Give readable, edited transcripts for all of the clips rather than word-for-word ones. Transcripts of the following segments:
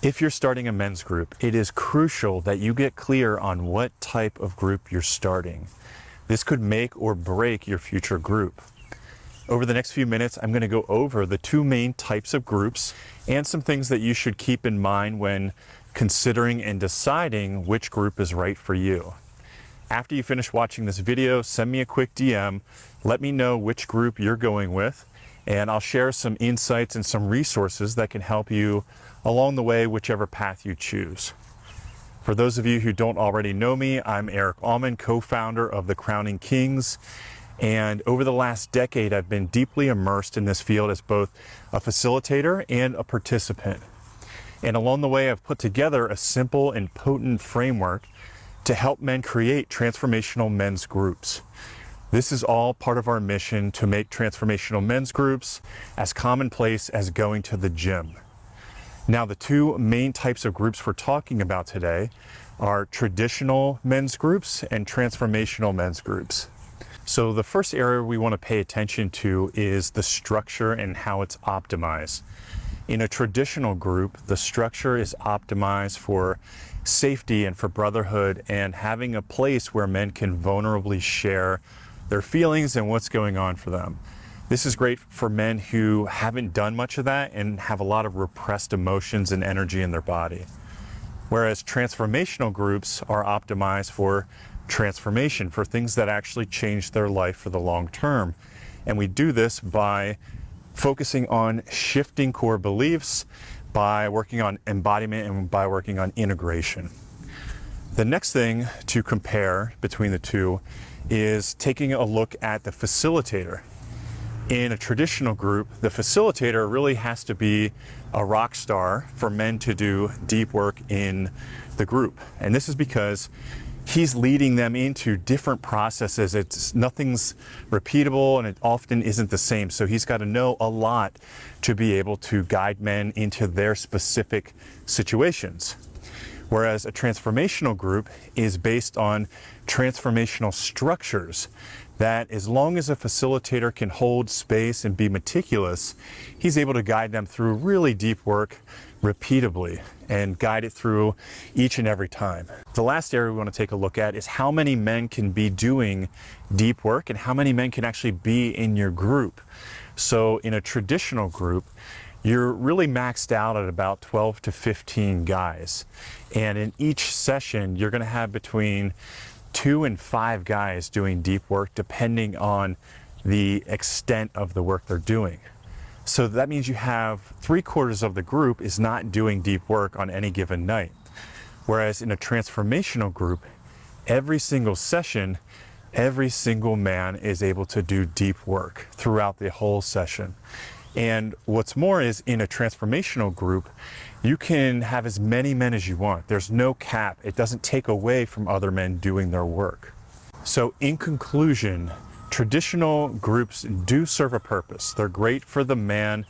If you're starting a men's group, it is crucial that you get clear on what type of group you're starting. This could make or break your future group. Over the next few minutes, I'm going to go over the two main types of groups and some things that you should keep in mind when considering and deciding which group is right for you. After you finish watching this video, send me a quick DM, let me know which group you're going with, and I'll share some insights and some resources that can help you along the way, whichever path you choose. For those of you who don't already know me, I'm Aumen, co-founder of the Crowning Kings. And over the last decade, I've been deeply immersed in this field as both a facilitator and a participant. And along the way, I've put together a simple and potent framework to help men create transformational men's groups. This is all part of our mission to make transformational men's groups as commonplace as going to the gym. Now, the two main types of groups we're talking about today are traditional men's groups and transformational men's groups. So the first area we want to pay attention to is the structure and how it's optimized. In a traditional group, the structure is optimized for safety and for brotherhood and having a place where men can vulnerably share their feelings and what's going on for them. This is great for men who haven't done much of that and have a lot of repressed emotions and energy in their body. Whereas transformational groups are optimized for transformation, for things that actually change their life for the long term. And we do this by focusing on shifting core beliefs, by working on embodiment, and by working on integration. The next thing to compare between the two is taking a look at the facilitator. In a traditional group, the facilitator really has to be a rock star for men to do deep work in the group. And this is because he's leading them into different processes. Nothing's repeatable and it often isn't the same. So he's got to know a lot to be able to guide men into their specific situations. Whereas a transformational group is based on transformational structures that as long as a facilitator can hold space and be meticulous, he's able to guide them through really deep work repeatably and guide it through each and every time. The last area we want to take a look at is how many men can be doing deep work and how many men can actually be in your group. So in a traditional group, you're really maxed out at about 12 to 15 guys. And in each session, you're going to have between 2 and 5 guys doing deep work, depending on the extent of the work they're doing. So that means you have 3/4 of the group is not doing deep work on any given night. Whereas in a transformational group, every single session, every single man is able to do deep work throughout the whole session. And what's more is in a transformational group, you can have as many men as you want. There's no cap. It doesn't take away from other men doing their work. So in conclusion, traditional groups do serve a purpose. They're great for the man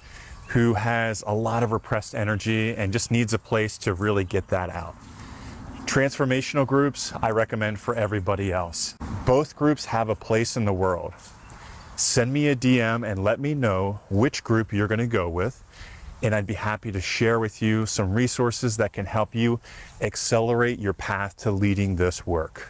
who has a lot of repressed energy and just needs a place to really get that out. Transformational groups, I recommend for everybody else. Both groups have a place in the world. Send me a DM and let me know which group you're going to go with, and I'd be happy to share with you some resources that can help you accelerate your path to leading this work.